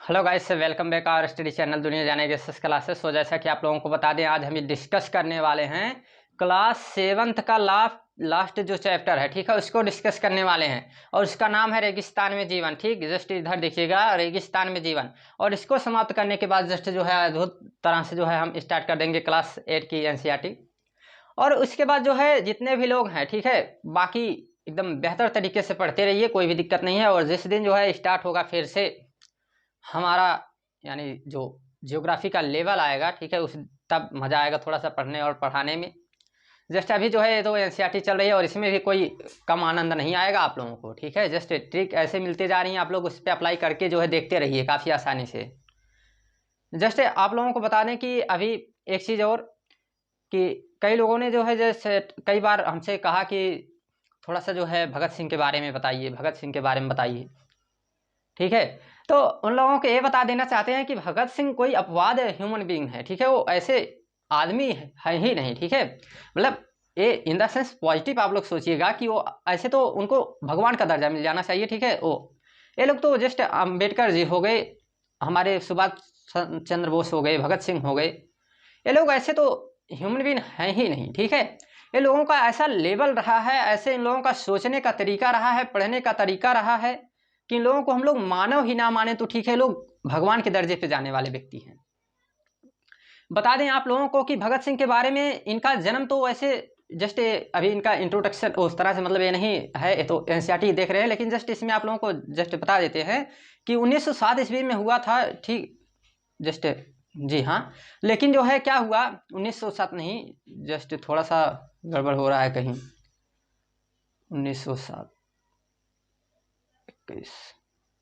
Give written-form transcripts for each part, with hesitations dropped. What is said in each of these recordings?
Hello guys, welcome back our study channel दुनिया जाने के क्लासेस। तो जैसा कि आप लोगों को बता दें, आज हम डिस्कस करने वाले हैं क्लास 7th का लास्ट जो चैप्टर है, ठीक है, उसको डिस्कस करने वाले हैं। और उसका नाम है रेगिस्तान में जीवन। ठीक, जस्ट इधर देखिएगा, रेगिस्तान में जीवन। और इसको समाप्त करने के बाद जस्ट जो है अद्भुत तरह से जो है हम स्टार्ट कर देंगे क्लास 8 की एनसीईआरटी। और उसके बाद जो है जितने भी लोग हैं, ठीक है, बाकी एकदम बेहतर तरीके से पढ़ते रहिए, कोई भी दिक्कत नहीं है। और जिस दिन जो है स्टार्ट होगा फिर से हमारा, यानी जो जियोग्राफी का लेवल आएगा, ठीक है, उस तब मज़ा आएगा थोड़ा सा पढ़ने और पढ़ाने में। जस्ट अभी जो है तो एनसीईआरटी चल रही है और इसमें भी कोई कम आनंद नहीं आएगा आप लोगों को, ठीक है। जस्ट ट्रिक ऐसे मिलते जा रही हैं, आप लोग उस पर अप्लाई करके जो है देखते रहिए काफ़ी आसानी से। जस्ट आप लोगों को बता दें कि अभी एक चीज़ और, कि कई लोगों ने जो है जैसे कई बार हमसे कहा कि थोड़ा सा जो है भगत सिंह के बारे में बताइए, भगत सिंह के बारे में बताइए, ठीक है। तो उन लोगों को ये बता देना चाहते हैं कि भगत सिंह कोई अपवाद ह्यूमन बीइंग है, ठीक है, वो ऐसे आदमी है ही नहीं, ठीक है। मतलब ये इन द सेंस पॉजिटिव आप लोग सोचिएगा कि वो ऐसे तो उनको भगवान का दर्जा मिल जाना चाहिए, ठीक है। वो ये लोग तो जस्ट अम्बेडकर जी हो गए, हमारे सुभाष चंद्र बोस हो गए, भगत सिंह हो गए, ये लोग ऐसे तो ह्यूमन बीइंग हैं ही नहीं, ठीक है। ये लोगों का ऐसा लेवल रहा है, ऐसे इन लोगों का सोचने का तरीका रहा है, पढ़ने का तरीका रहा है कि इन लोगों को हम लोग मानव ही ना माने तो ठीक है, लोग भगवान के दर्जे पे जाने वाले व्यक्ति हैं। बता दें आप लोगों को कि भगत सिंह के बारे में, इनका जन्म तो वैसे जस्ट अभी इनका इंट्रोडक्शन उस तरह से मतलब ये नहीं है, ये तो एनसीईआरटी देख रहे हैं, लेकिन जस्ट इसमें आप लोगों को जस्ट बता देते हैं कि 1907 ईस्वी में हुआ था, ठीक, जस्ट जी हाँ। लेकिन जो है क्या हुआ, 1907 नहीं, जस्ट थोड़ा सा गड़बड़ हो रहा है कहीं, 1907 21,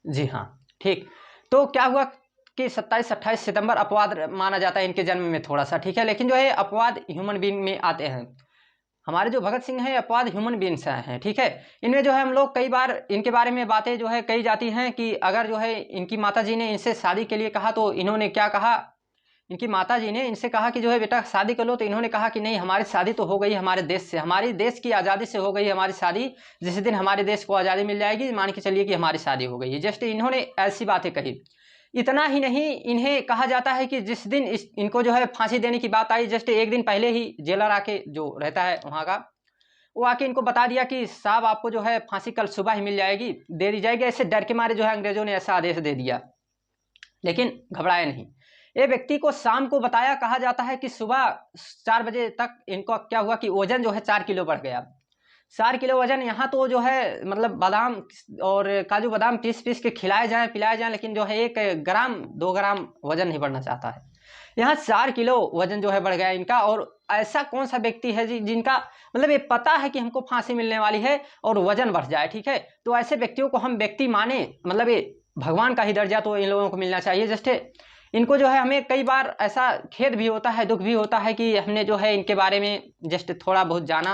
जी हाँ, ठीक। तो क्या हुआ कि 27-28 सितंबर अपवाद माना जाता है इनके जन्म में थोड़ा सा, ठीक है। लेकिन जो है अपवाद ह्यूमन बीइंग में आते हैं। हमारे जो भगत सिंह हैं अपवाद ह्यूमन बीइंग से हैं, ठीक है। इनमें जो है हम लोग कई बार इनके बारे में बातें जो है कही जाती हैं कि अगर जो है इनकी माता जी ने इनसे शादी के लिए कहा तो इन्होंने क्या कहा, इनकी माता जी ने इनसे कहा कि जो है बेटा शादी कर लो, तो इन्होंने कहा कि नहीं, हमारी शादी तो हो गई हमारे देश से, हमारी देश की आज़ादी से हो गई हमारी शादी, जिस दिन हमारे देश को आज़ादी मिल जाएगी मान के चलिए कि हमारी शादी हो गई है। जस्ट इन्होंने ऐसी बातें कही। इतना ही नहीं, इन्हें कहा जाता है कि जिस दिन इनको जो है फांसी देने की बात आई, जस्ट एक दिन पहले ही जेलर आके जो रहता है वहाँ का, वो आके इनको बता दिया कि साहब आपको जो है फांसी कल सुबह ही मिल जाएगी, दे दी जाएगी। ऐसे डर के मारे जो है अंग्रेजों ने ऐसा आदेश दे दिया, लेकिन घबराए नहीं। ये व्यक्ति को शाम को बताया, कहा जाता है कि सुबह 4 बजे तक इनको क्या हुआ कि वजन जो है 4 किलो बढ़ गया। 4 किलो वजन, यहाँ तो जो है मतलब बादाम और काजू बादाम पीस पीस के खिलाए जाएं पिलाए जाएं, लेकिन जो है 1 ग्राम 2 ग्राम वजन नहीं बढ़ना चाहता है। यहाँ 4 किलो वजन जो है बढ़ गया इनका। और ऐसा कौन सा व्यक्ति है जी जिनका मतलब ये पता है कि हमको फांसी मिलने वाली है और वजन बढ़ जाए, ठीक है। तो ऐसे व्यक्तियों को हम व्यक्ति माने, मतलब ये भगवान का ही दर्जा तो इन लोगों को मिलना चाहिए। जस्ट इनको जो है हमें कई बार ऐसा खेद भी होता है, दुख भी होता है कि हमने जो है इनके बारे में जस्ट थोड़ा बहुत जाना।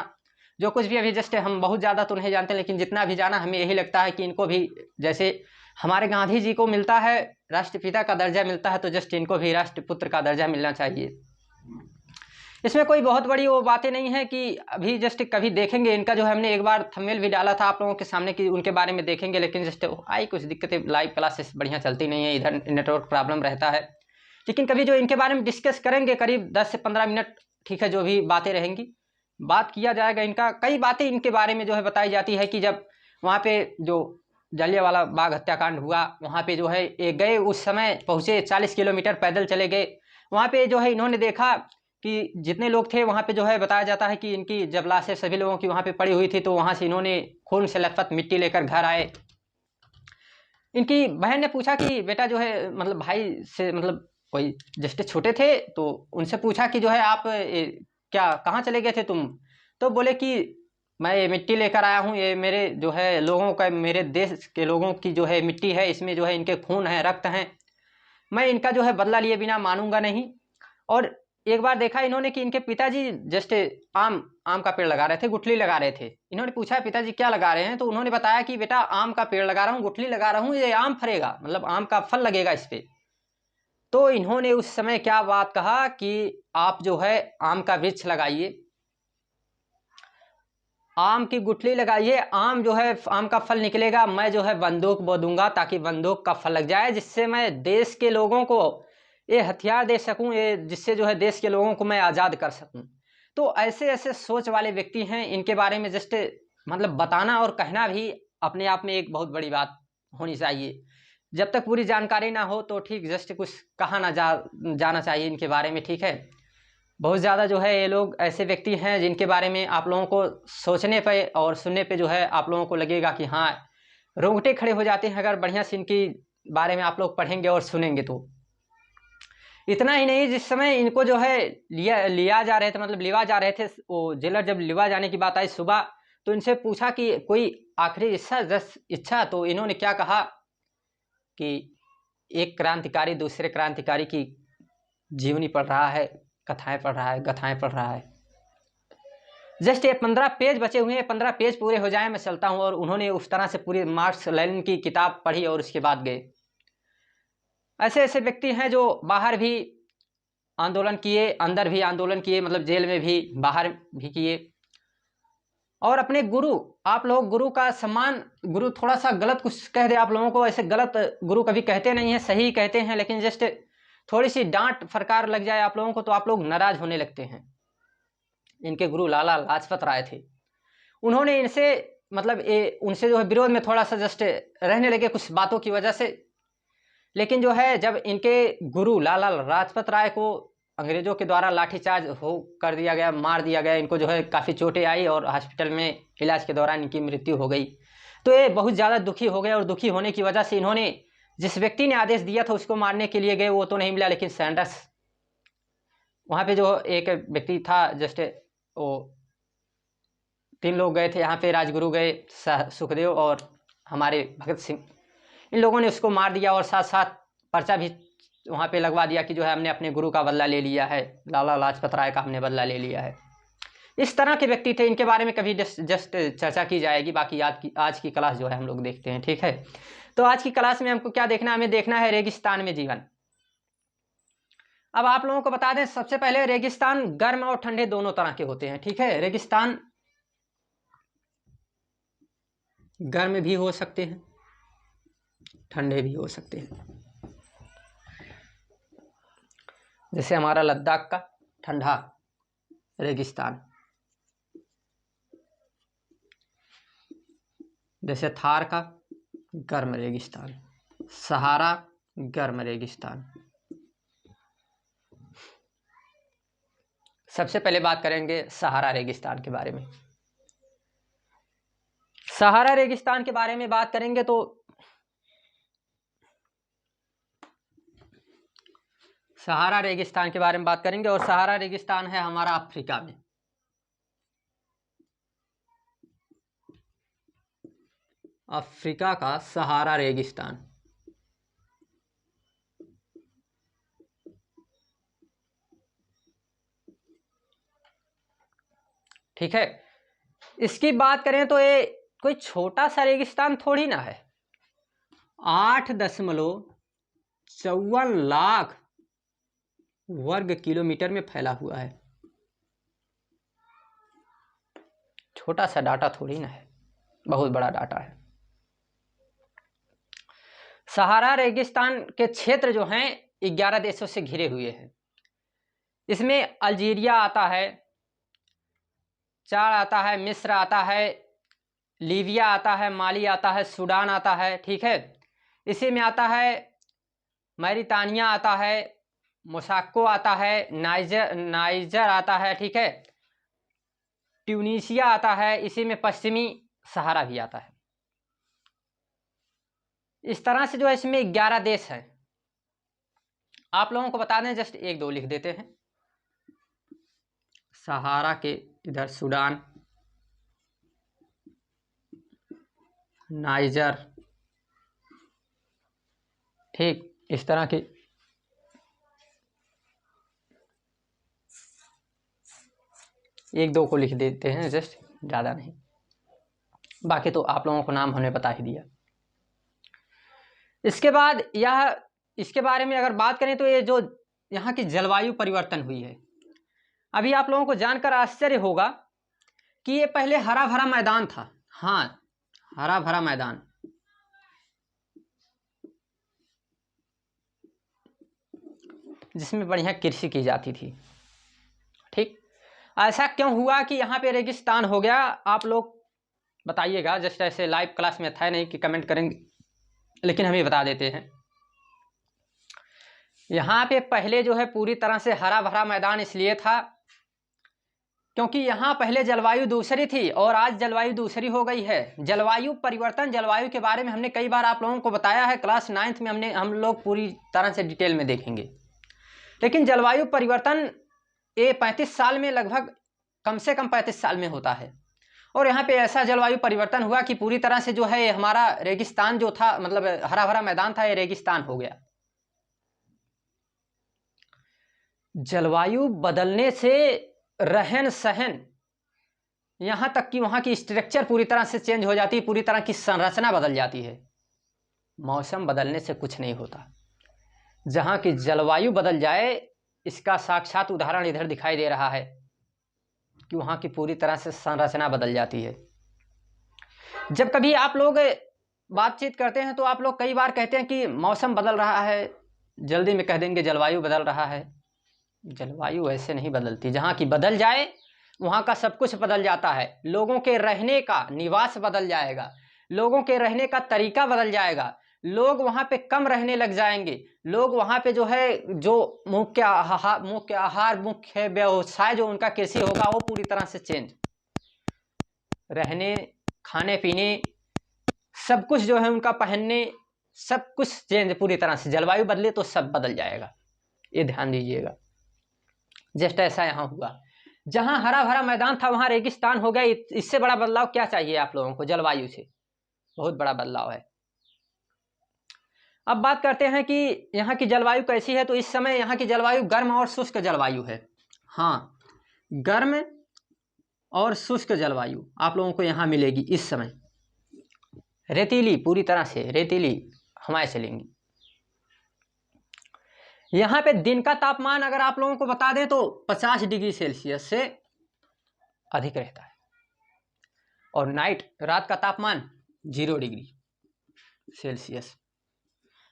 जो कुछ भी अभी जस्ट हम बहुत ज़्यादा तो नहीं जानते, लेकिन जितना भी जाना हमें यही लगता है कि इनको भी जैसे हमारे गांधी जी को मिलता है राष्ट्रपिता का दर्जा मिलता है, तो जस्ट इनको भी राष्ट्रपुत्र का दर्जा मिलना चाहिए। इसमें कोई बहुत बड़ी वो बातें नहीं है कि अभी जस्ट कभी देखेंगे इनका जो है, हमने एक बार थंबनेल भी डाला था आप लोगों के सामने कि उनके बारे में देखेंगे, लेकिन जस्ट आई कुछ दिक्कतें, लाइव क्लासेस बढ़िया चलती नहीं है, इधर नेटवर्क प्रॉब्लम रहता है। लेकिन कभी जो इनके बारे में डिस्कस करेंगे करीब 10 से 15 मिनट, ठीक है, जो भी बातें रहेंगी बात किया जाएगा इनका। कई बातें इनके बारे में जो है बताई जाती है कि जब वहाँ पे जो जलियांवाला बाग हत्याकांड हुआ, वहाँ पे जो है ये गए, उस समय पहुँचे 40 किलोमीटर पैदल चले गए। वहाँ पे जो है इन्होंने देखा कि जितने लोग थे वहाँ पे जो है बताया जाता है कि इनकी जब लाशें सभी लोगों की वहाँ पे पड़ी हुई थी, तो वहाँ से इन्होंने खून से लथपथ मिट्टी लेकर घर आए। इनकी बहन ने पूछा कि बेटा जो है मतलब भाई से मतलब कोई जस्ट छोटे थे, तो उनसे पूछा कि जो है आप क्या कहाँ चले गए थे तुम, तो बोले कि मैं ये मिट्टी लेकर आया हूँ, ये मेरे जो है लोगों का, मेरे देश के लोगों की जो है मिट्टी है, इसमें जो है इनके खून है, रक्त हैं, मैं इनका जो है बदला लिए बिना मानूंगा नहीं। और एक बार देखा इन्होंने कि इनके पिताजी जस्ट आम आम का पेड़ लगा रहे थे, गुठली लगा रहे थे। इन्होंने पूछा पिताजी क्या लगा रहे हैं, तो उन्होंने बताया कि बेटा आम का पेड़ लगा रहा हूँ, गुठली लगा रहा हूँ, ये आम फरेगा, मतलब आम का फल लगेगा इस पे। तो इन्होंने उस समय क्या बात कहा कि आप जो है आम का वृक्ष लगाइए, आम की गुठली लगाइए, आम जो है आम का फल निकलेगा, मैं जो है बंदूक बो दूंगा ताकि बंदूक का फल लग जाए, जिससे मैं देश के लोगों को ये हथियार दे सकूं, ये जिससे जो है देश के लोगों को मैं आज़ाद कर सकूं। तो ऐसे ऐसे सोच वाले व्यक्ति हैं, इनके बारे में जस्ट मतलब बताना और कहना भी अपने आप में एक बहुत बड़ी बात होनी चाहिए। जब तक पूरी जानकारी ना हो तो ठीक जस्ट कुछ कहा ना जाना चाहिए इनके बारे में, ठीक है। बहुत ज़्यादा जो है ये लोग ऐसे व्यक्ति हैं जिनके बारे में आप लोगों को सोचने पे और सुनने पे जो है आप लोगों को लगेगा कि हाँ, रोंगटे खड़े हो जाते हैं अगर बढ़िया से इनकी बारे में आप लोग पढ़ेंगे और सुनेंगे तो। इतना ही नहीं, जिस समय इनको जो है लिया जा रहे थे, मतलब लिवा जा रहे थे, वो जेलर जब लिवा जाने की बात आई सुबह, तो इनसे पूछा कि कोई आखिरी इच्छा, तो इन्होंने क्या कहा कि एक क्रांतिकारी दूसरे क्रांतिकारी की जीवनी पढ़ रहा है, कथाएं पढ़ रहा है, गथाएं पढ़ रहा है। जस्ट ये 15 पेज बचे हुए हैं, 15 पेज पूरे हो जाए मैं चलता हूँ। और उन्होंने उस तरह से पूरी मार्क्स लेनिन की किताब पढ़ी और उसके बाद गए। ऐसे ऐसे व्यक्ति हैं जो बाहर भी आंदोलन किए, अंदर भी आंदोलन किए, मतलब जेल में भी, बाहर भी किए। और अपने गुरु, आप लोग गुरु का सम्मान, गुरु थोड़ा सा गलत कुछ कह दे आप लोगों को, ऐसे गलत गुरु कभी कहते नहीं है, सही कहते हैं, लेकिन जस्ट थोड़ी सी डांट फटकार लग जाए आप लोगों को तो आप लोग नाराज होने लगते हैं। इनके गुरु लाला लाजपत राय थे, उन्होंने इनसे मतलब उनसे जो है विरोध में थोड़ा सा जस्ट रहने लगे कुछ बातों की वजह से। लेकिन जो है जब इनके गुरु लाला लाजपत राय को अंग्रेजों के द्वारा लाठीचार्ज कर दिया गया, मार दिया गया, इनको जो है काफ़ी चोटें आई और हॉस्पिटल में इलाज के दौरान इनकी मृत्यु हो गई। तो ये बहुत ज़्यादा दुखी हो गए और दुखी होने की वजह से इन्होंने जिस व्यक्ति ने आदेश दिया था उसको मारने के लिए गए, वो तो नहीं मिला, लेकिन सैंडर्स, वहाँ पे जो एक व्यक्ति था जस्ट वो 3 लोग गए थे, यहाँ पे राजगुरु गए, सुखदेव और हमारे भगत सिंह, इन लोगों ने उसको मार दिया और साथ साथ पर्चा भी वहाँ पे लगवा दिया कि जो है हमने अपने गुरु का बदला ले लिया है, लाला लाजपत राय का हमने बदला ले लिया है। इस तरह के व्यक्ति थे, इनके बारे में कभी जस्ट चर्चा की जाएगी। बाकी आज की क्लास जो है हम लोग देखते हैं, ठीक है। तो आज की क्लास में हमको क्या देखना है, हमें देखना है रेगिस्तान में जीवन। अब आप लोगों को बता दें सबसे पहले, रेगिस्तान गर्म और ठंडे दोनों तरह के होते हैं, ठीक है। रेगिस्तान गर्म भी हो सकते हैं, ठंडे भी हो सकते हैं। जैसे हमारा लद्दाख का ठंडा रेगिस्तान, जैसे थार का गर्म रेगिस्तान, सहारा गर्म रेगिस्तान। सबसे पहले बात करेंगे सहारा रेगिस्तान के बारे में। सहारा रेगिस्तान के बारे में बात करेंगे तो सहारा रेगिस्तान के बारे में बात करेंगे, और सहारा रेगिस्तान है हमारा अफ्रीका में। अफ्रीका का सहारा रेगिस्तान, ठीक है। इसकी बात करें तो ये कोई छोटा सा रेगिस्तान थोड़ी ना है, 8.54 लाख वर्ग किलोमीटर में फैला हुआ है। छोटा सा डाटा थोड़ी ना है, बहुत बड़ा डाटा है। सहारा रेगिस्तान के क्षेत्र जो हैं 11 देशों से घिरे हुए हैं। इसमें अल्जीरिया आता है, चाड आता है, मिस्र आता है, लीबिया आता है, माली आता है, सूडान आता है, ठीक है। इसी में आता है मैरितानिया आता है, मोसाको आता है, नाइजर आता है, ठीक है, ट्यूनीशिया आता है, इसी में पश्चिमी सहारा भी आता है। इस तरह से जो है इसमें 11 देश हैं। आप लोगों को बता दें, जस्ट 1-2 लिख देते हैं। सहारा के इधर सूडान, नाइजर, ठीक, इस तरह के 1-2 को लिख देते हैं, जस्ट, ज़्यादा नहीं। बाकी तो आप लोगों को नाम हमने बता ही दिया। इसके बाद इसके बारे में अगर बात करें तो ये जो यहाँ की जलवायु परिवर्तन हुई है, अभी आप लोगों को जानकर आश्चर्य होगा कि ये पहले हरा भरा मैदान था। हाँ, हरा भरा मैदान, जिसमें बढ़िया कृषि की जाती थी। ठीक, ऐसा क्यों हुआ कि यहाँ पे रेगिस्तान हो गया? आप लोग बताइएगा, जस्ट ऐसे लाइव क्लास में था नहीं कि कमेंट करेंगे, लेकिन हम ये बता देते हैं। यहाँ पे पहले जो है पूरी तरह से हरा भरा मैदान इसलिए था क्योंकि यहाँ पहले जलवायु दूसरी थी और आज जलवायु दूसरी हो गई है। जलवायु परिवर्तन, जलवायु के बारे में हमने कई बार आप लोगों को बताया है, क्लास 9th में हम लोग पूरी तरह से डिटेल में देखेंगे। लेकिन जलवायु परिवर्तन ये 35 साल में लगभग, कम से कम 35 साल में होता है। और यहाँ पे ऐसा जलवायु परिवर्तन हुआ कि पूरी तरह से जो है हमारा रेगिस्तान जो था, मतलब हरा भरा मैदान था, ये रेगिस्तान हो गया। जलवायु बदलने से रहन सहन, यहाँ तक कि वहाँ की स्ट्रक्चर पूरी तरह से चेंज हो जाती है, पूरी तरह की संरचना बदल जाती है। मौसम बदलने से कुछ नहीं होता, जहाँ की जलवायु बदल जाए, इसका साक्षात उदाहरण इधर दिखाई दे रहा है कि वहाँ की पूरी तरह से संरचना बदल जाती है। जब कभी आप लोग बातचीत करते हैं तो आप लोग कई बार कहते हैं कि मौसम बदल रहा है, जल्दी में कह देंगे जलवायु बदल रहा है। जलवायु ऐसे नहीं बदलती, जहाँ की बदल जाए वहाँ का सब कुछ बदल जाता है। लोगों के रहने का निवास बदल जाएगा, लोगों के रहने का तरीका बदल जाएगा, लोग वहाँ पे कम रहने लग जाएंगे, लोग वहाँ पे जो है जो मुख्य आहार मुख्य व्यवसाय जो उनका कृषि होगा वो पूरी तरह से चेंज, रहने खाने पीने सब कुछ जो है उनका पहनने सब कुछ चेंज पूरी तरह से। जलवायु बदले तो सब बदल जाएगा, ये ध्यान दीजिएगा। जस्ट ऐसा यहाँ हुआ, जहाँ हरा भरा मैदान था वहाँ रेगिस्तान हो गया। इससे बड़ा बदलाव क्या चाहिए आप लोगों को? जलवायु से बहुत बड़ा बदलाव है। अब बात करते हैं कि यहाँ की जलवायु कैसी है। तो इस समय यहाँ की जलवायु गर्म और शुष्क जलवायु है। हाँ, गर्म और शुष्क जलवायु आप लोगों को यहाँ मिलेगी। इस समय रेतीली, पूरी तरह से रेतीली हवाएं चलेंगी। यहाँ पे दिन का तापमान अगर आप लोगों को बता दें तो 50 डिग्री सेल्सियस से अधिक रहता है, और नाइट रात का तापमान 0 डिग्री सेल्सियस।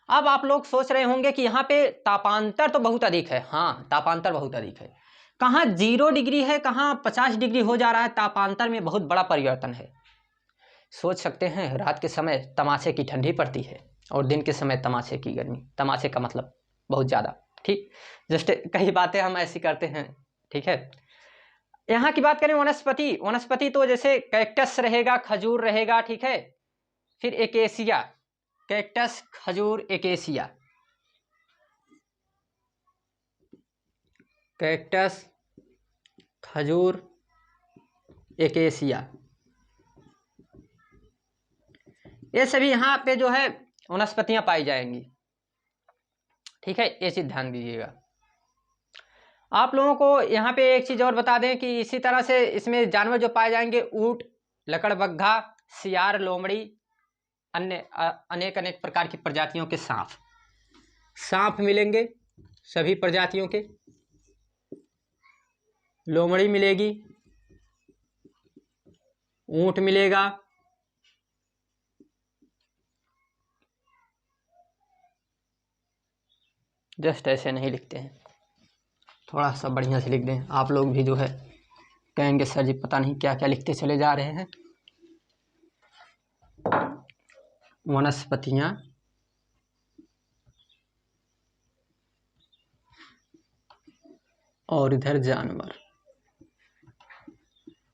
अब आप लोग सोच रहे होंगे कि यहाँ पे तापांतर तो बहुत अधिक है। हाँ, तापांतर बहुत अधिक है। कहाँ 0 डिग्री है, कहाँ 50 डिग्री हो जा रहा है। तापांतर में बहुत बड़ा परिवर्तन है। सोच सकते हैं, रात के समय तमाशे की ठंडी पड़ती है और दिन के समय तमाशे की गर्मी। तमाशे का मतलब बहुत ज़्यादा। ठीक, जस्ट कई बातें हम ऐसी करते हैं। ठीक है, यहाँ की बात करें वनस्पति, वनस्पति तो जैसे कैक्टस रहेगा, खजूर रहेगा। ठीक है, फिर एकेसिया, कैक्टस, खजूर, एकेसिया, कैक्टस, खजूर, एकेसिया, ये सभी यहाँ पे जो है वनस्पतियाँ पाई जाएंगी। ठीक है, ये चीज़ ध्यान दीजिएगा। आप लोगों को यहाँ पे एक चीज़ और बता दें कि इसी तरह से इसमें जानवर जो पाए जाएंगे, ऊँट, लकड़बग्घा, सियार, लोमड़ी, अन्य अनेक अनेक प्रकार की प्रजातियों के सांप, सांप मिलेंगे सभी प्रजातियों के। लोमड़ी मिलेगी, ऊँट मिलेगा, जस्ट ऐसे नहीं लिखते हैं, थोड़ा सा बढ़िया से लिख दें। आप लोग भी जो है कहेंगे सर जी पता नहीं क्या क्या लिखते चले जा रहे हैं। वनस्पतियाँ, और इधर जानवर।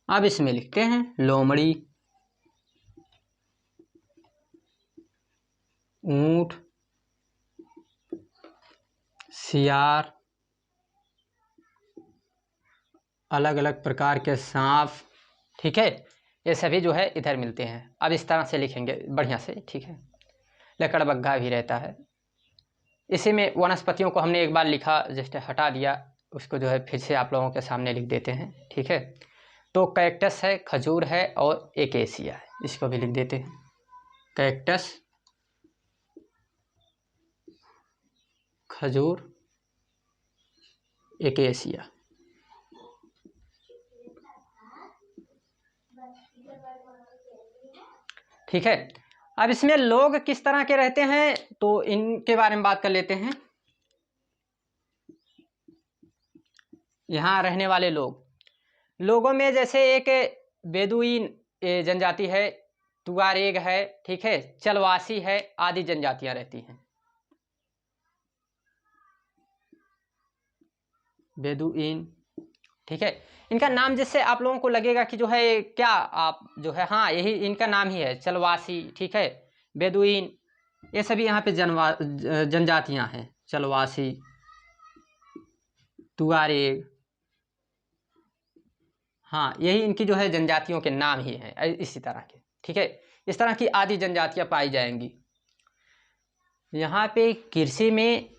अब इसमें लिखते हैं लोमड़ी, ऊँट, सियार, अलग अलग प्रकार के सांप। ठीक है, ये सभी जो है इधर मिलते हैं। अब इस तरह से लिखेंगे बढ़िया से। ठीक है, लकड़बग्घा भी रहता है। इसी में वनस्पतियों को हमने एक बार लिखा, जस्ट हटा दिया, उसको जो है फिर से आप लोगों के सामने लिख देते हैं। ठीक है, तो कैक्टस है, खजूर है और एकेसिया है, इसको भी लिख देते हैं। कैक्टस, खजूर, एकेसिया। ठीक है। अब इसमें लोग किस तरह के रहते हैं तो इनके बारे में बात कर लेते हैं। यहाँ रहने वाले लोगों में जैसे एक बेदुइन जनजाति है, तुआरेग है, ठीक है, चलवासी है, आदि जनजातियां रहती हैं। बेदुइन, ठीक है। इनका नाम जिससे आप लोगों को लगेगा कि जो है क्या आप जो है, हाँ यही इनका नाम ही है, चलवासी, ठीक है, बेदुइन, ये सभी यहाँ पे जनजातियां हैं। चलवासी, तुआरेग, हाँ यही इनकी जो है जनजातियों के नाम ही हैं इसी तरह के, ठीक है। इस तरह की आदि जनजातियां पाई जाएंगी। यहाँ पे कृषि में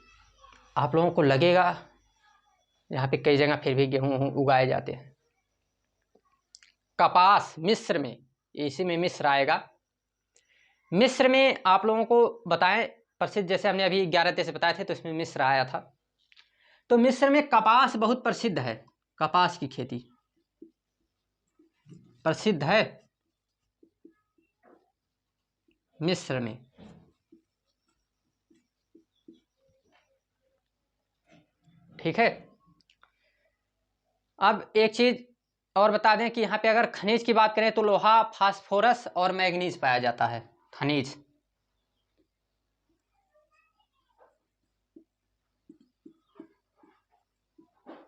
आप लोगों को लगेगा यहाँ पे कई जगह फिर भी गेहूँ उगाए जाते हैं। कपास मिस्र में, इसी में मिस्र आएगा। मिस्र में आप लोगों को बताएं प्रसिद्ध, जैसे हमने अभी 11 से बताए थे तो इसमें मिस्र आया था। तो मिस्र में कपास बहुत प्रसिद्ध है, कपास की खेती प्रसिद्ध है मिस्र में। ठीक है। अब एक चीज और बता दें कि यहाँ पे अगर खनिज की बात करें तो लोहा, फास्फोरस और मैग्नीज पाया जाता है। खनिज,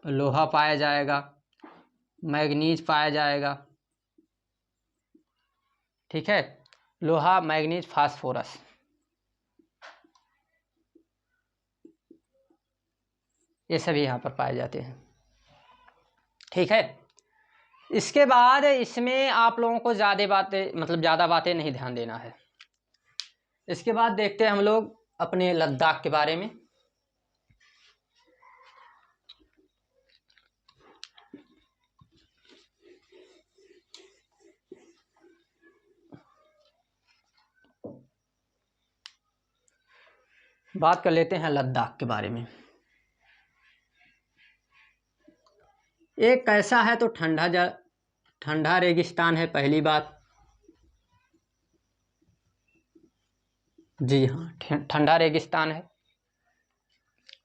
लोहा पाया जाएगा, मैग्नीज पाया जाएगा, ठीक है, लोहा, मैग्नीज, फास्फोरस, ये सभी यहाँ पर पाए जाते हैं। ठीक है। इसके बाद इसमें आप लोगों को ज़्यादा बातें नहीं ध्यान देना है। इसके बाद देखते हैं हम लोग अपने लद्दाख के बारे में। बात कर लेते हैं लद्दाख के बारे में। एक कैसा है तो ठंडा रेगिस्तान है, पहली बात। जी हाँ, ठंडा रेगिस्तान है,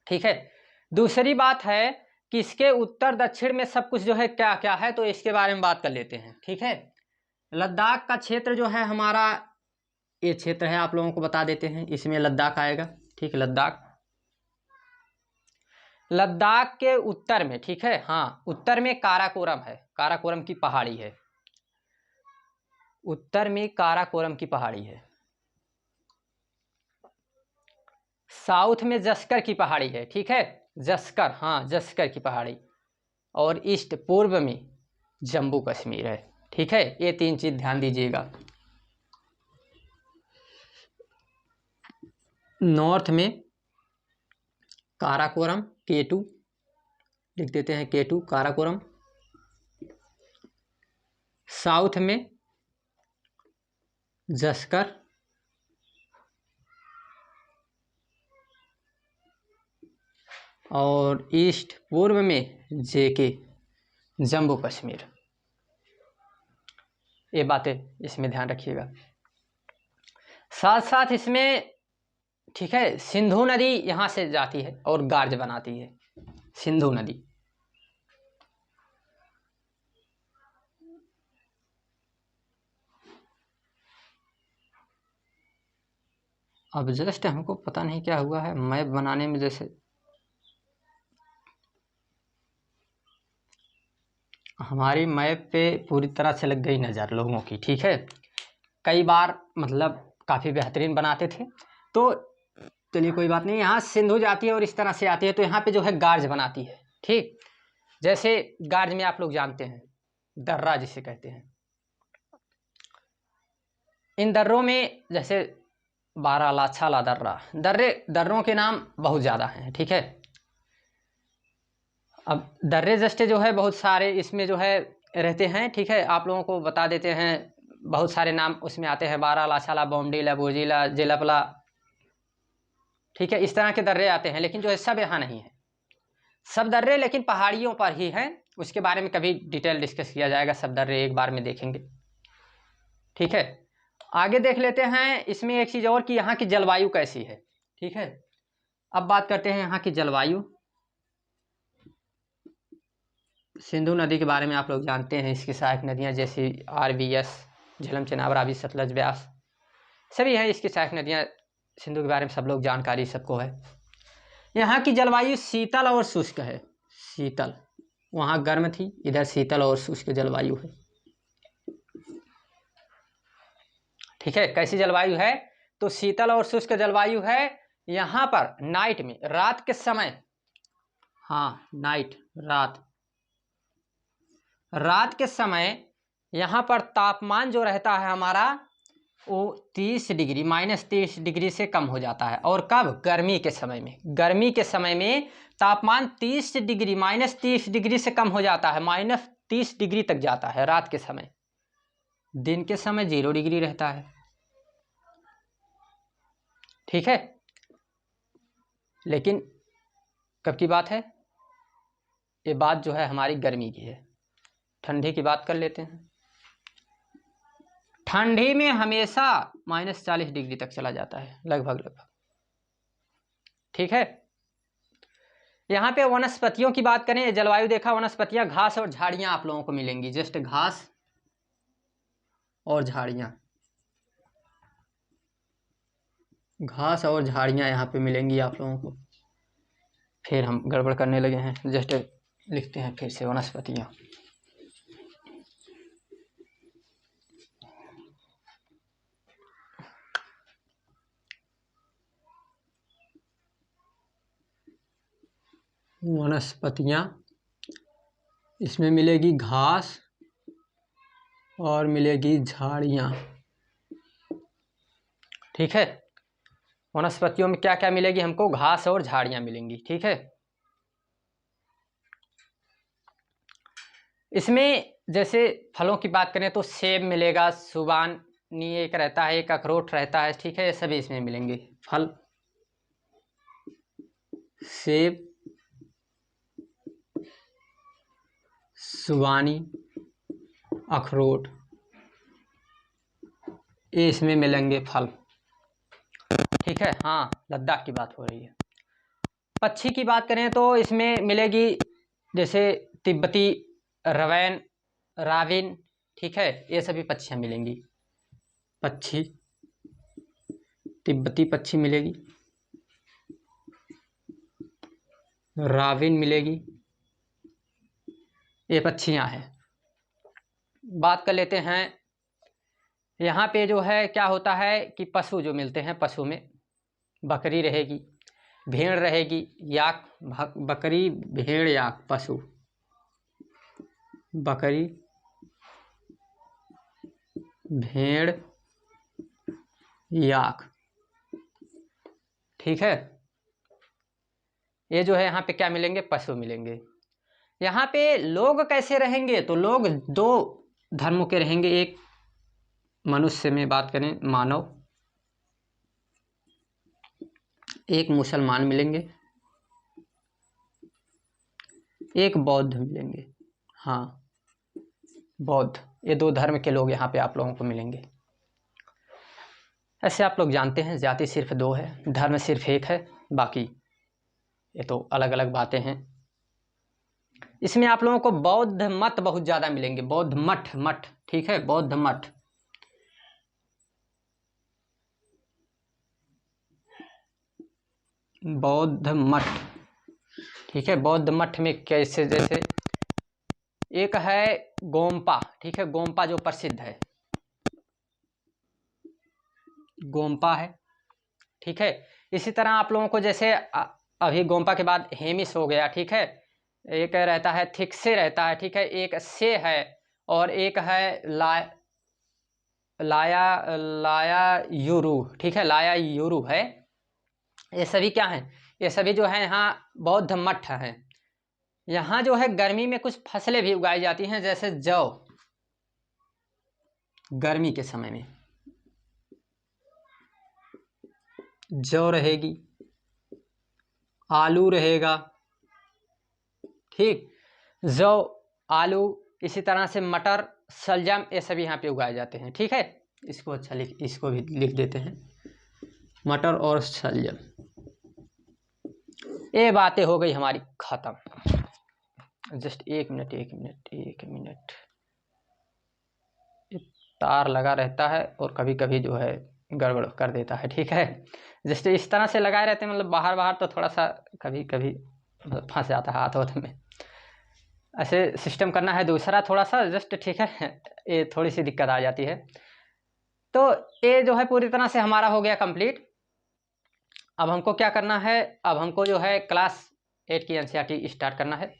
ठीक है। दूसरी बात है कि इसके उत्तर दक्षिण में सब कुछ जो है क्या क्या है, तो इसके बारे में बात कर लेते हैं। ठीक है। लद्दाख का क्षेत्र जो है हमारा, ये क्षेत्र है, आप लोगों को बता देते हैं, इसमें लद्दाख आएगा। ठीक है, लद्दाख के उत्तर में, ठीक है, हाँ उत्तर में काराकोरम है, काराकोरम की पहाड़ी है, उत्तर में काराकोरम की पहाड़ी है। साउथ में जस्कर की पहाड़ी है, ठीक है, जस्कर, हाँ जस्कर की पहाड़ी। और ईस्ट पूर्व में जम्मू कश्मीर है। ठीक है, ये 3 चीज ध्यान दीजिएगा। नॉर्थ में काराकोरम, K2 लिख देते हैं, K2 काराकोरम। साउथ में जस्कर, और ईस्ट पूर्व में JK जम्मू कश्मीर। ये बातें इसमें ध्यान रखिएगा। साथ साथ इसमें, ठीक है, सिंधु नदी यहाँ से जाती है और गार्ज बनाती है, सिंधु नदी। अब जस्ट हमको पता नहीं क्या हुआ है मैप बनाने में, जैसे हमारी मैप पे पूरी तरह से लग गई नज़र लोगों की। ठीक है, कई बार मतलब काफ़ी बेहतरीन बनाते थे, तो चलिए कोई बात नहीं। यहाँ सिंधु जाती है और इस तरह से आती है, तो यहाँ पे जो है गार्ज बनाती है। ठीक, जैसे गार्ज में आप लोग जानते हैं दर्रा जिसे कहते हैं, इन दर्रों में जैसे बाराला, छाला दर्रा, दर्रों के नाम बहुत ज़्यादा हैं। ठीक है, अब दर्रे जस्टे जो है बहुत सारे इसमें जो है रहते हैं। ठीक है, आप लोगों को बता देते हैं, बहुत सारे नाम उसमें आते हैं, बाराला, छाला, बोमडीला, बोजीला, जेलपला, ठीक है, इस तरह के दर्रे आते हैं। लेकिन जो है सब यहाँ नहीं है, सब दर्रे लेकिन पहाड़ियों पर ही हैं। उसके बारे में कभी डिटेल डिस्कस किया जाएगा, सब दर्रे एक बार में देखेंगे। ठीक है, आगे देख लेते हैं इसमें एक चीज़ और कि यहाँ की जलवायु कैसी है। ठीक है, अब बात करते हैं यहाँ की जलवायु। सिंधु नदी के बारे में आप लोग जानते हैं, इसकी सहायक नदियाँ जैसे RVS, झेलम, चेनाब, रावी, सतलज, ब्यास सभी हैं इसकी सहायक नदियाँ। सिंधु के बारे में सब लोग जानकारी सबको है। यहाँ की जलवायु शीतल और शुष्क है। शीतल, वहाँ गर्म थी, इधर शीतल और शुष्क जलवायु है। ठीक है, कैसी जलवायु है? तो शीतल और शुष्क जलवायु है। यहाँ पर नाइट में, रात के समय, हाँ नाइट, रात के समय यहाँ पर तापमान जो रहता है हमारा वो 30 डिग्री, -30 डिग्री से कम हो जाता है। और कब? गर्मी के समय में। गर्मी के समय में तापमान 30 डिग्री, -30 डिग्री से कम हो जाता है, -30 डिग्री तक जाता है रात के समय। दिन के समय 0 डिग्री रहता है। ठीक है, लेकिन कब की बात है? ये बात जो है हमारी गर्मी की है। ठंडी की बात कर लेते हैं। ठंडी में हमेशा -40 डिग्री तक चला जाता है लगभग। ठीक है, यहाँ पे वनस्पतियों की बात करें, जलवायु देखा, वनस्पतियाँ, घास और झाड़ियाँ आप लोगों को मिलेंगी। जस्ट घास और झाड़ियाँ, घास और झाड़ियाँ यहाँ पे मिलेंगी आप लोगों को। फिर हम गड़बड़ करने लगे हैं, जस्ट लिखते हैं फिर से वनस्पतियाँ। वनस्पतियाँ, इसमें मिलेगी घास और मिलेगी झाड़ियाँ। ठीक है, वनस्पतियों में क्या क्या मिलेगी हमको? घास और झाड़ियाँ मिलेंगी। ठीक है, इसमें जैसे फलों की बात करें तो सेब मिलेगा, सुबानी एक रहता है, एक अखरोट रहता है। ठीक है, ये सभी इसमें मिलेंगे फल। सेब, सुबानी, अखरोट, ये इसमें मिलेंगे फल। ठीक है, हाँ लद्दाख की बात हो रही है। पक्षी की बात करें तो इसमें मिलेगी जैसे तिब्बती रवैन, राविन। ठीक है, ये सभी पक्षियाँ मिलेंगी। पक्षी, तिब्बती पक्षी मिलेगी, राविन मिलेगी, ये पक्षियाँ हैं। बात कर लेते हैं यहाँ पे जो है क्या होता है कि पशु जो मिलते हैं, पशु में बकरी रहेगी, भेड़ रहेगी, याक, बकरी, भेड़, याक, पशु, बकरी, भेड़, याक। ठीक है, ये जो है यहाँ पे क्या मिलेंगे? पशु मिलेंगे। यहाँ पे लोग कैसे रहेंगे? तो लोग 2 धर्मों के रहेंगे। एक मनुष्य में बात करें, मानव, एक मुसलमान मिलेंगे, एक बौद्ध मिलेंगे। हाँ बौद्ध, ये 2 धर्म के लोग यहाँ पे आप लोगों को मिलेंगे। ऐसे आप लोग जानते हैं जाति सिर्फ 2 है, धर्म सिर्फ 1 है, बाकी ये तो अलग अलग बातें हैं। इसमें आप लोगों को बौद्ध मत बहुत ज़्यादा मिलेंगे। बौद्ध मठ। ठीक है, बौद्ध मठ, बौद्ध मठ। ठीक है, बौद्ध मठ में कैसे, जैसे एक है गोम्पा। ठीक है, गोम्पा जो प्रसिद्ध है, गोम्पा है। ठीक है, इसी तरह आप लोगों को जैसे अभी गोम्पा के बाद हेमिस हो गया। ठीक है, एक रहता है थिक्से रहता है। ठीक है, एक से है और एक है लाया यूरू। ठीक है, लाया यूरू है। ये सभी क्या हैं? ये सभी जो है यहाँ बौद्ध मठ हैं। यहाँ जो है गर्मी में कुछ फसलें भी उगाई जाती हैं, जैसे जौ, गर्मी के समय में जौ रहेगी, आलू रहेगा। ठीक, जौ, आलू, इसी तरह से मटर, शलजम, ये सभी यहाँ पे उगाए जाते हैं। ठीक है, इसको अच्छा इसको भी लिख देते हैं, मटर और शलजम। ये बातें हो गई हमारी ख़त्म। जस्ट एक मिनट, तार लगा रहता है और कभी कभी जो है गड़बड़ कर देता है, ठीक है। जस्ट इस तरह से लगाए रहते हैं, मतलब बाहर तो थोड़ा सा कभी कभी मतलब फंस जाता है हाथ में। ऐसे सिस्टम करना है दूसरा थोड़ा सा, जस्ट ठीक है, ये थोड़ी सी दिक्कत आ जाती है। तो ये जो है पूरी तरह से हमारा हो गया कंप्लीट। अब हमको क्या करना है, अब हमको जो है क्लास 8 की एनसीईआरटी स्टार्ट करना है।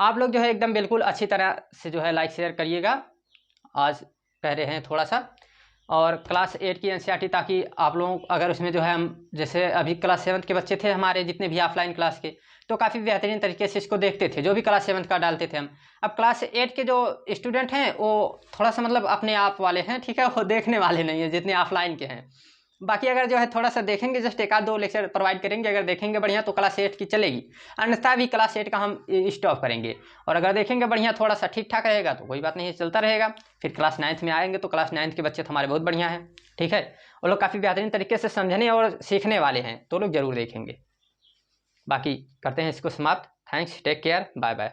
आप लोग जो है एकदम बिल्कुल अच्छी तरह से जो है लाइक शेयर करिएगा, आज कह रहे हैं थोड़ा सा, और क्लास 8 की एनसीईआरटी, ताकि आप लोगों अगर उसमें जो है हम जैसे अभी क्लास 7 के बच्चे थे हमारे जितने भी ऑफलाइन क्लास के, तो काफ़ी बेहतरीन तरीके से इसको देखते थे, जो भी क्लास 7 का डालते थे हम। अब क्लास 8 के जो स्टूडेंट हैं वो थोड़ा सा मतलब अपने आप वाले हैं, ठीक है, वो देखने वाले नहीं है जितने ऑफलाइन के हैं। बाकी अगर जो है थोड़ा सा देखेंगे, जस्ट एक आध दो लेक्चर प्रोवाइड करेंगे, अगर देखेंगे बढ़िया तो क्लास 8 की चलेगी, अन्यथा भी क्लास 8 का हम स्टॉप करेंगे। और अगर देखेंगे बढ़िया थोड़ा सा ठीक ठाक रहेगा तो कोई बात नहीं, चलता रहेगा। फिर क्लास 9th में आएंगे तो क्लास 9th के बच्चे तो हमारे बहुत बढ़िया हैं, ठीक है, वो लोग काफ़ी बेहतरीन तरीके से समझने और सीखने वाले हैं, तो लोग जरूर देखेंगे। बाकी करते हैं इसको समाप्त। Thanks, take care, bye bye.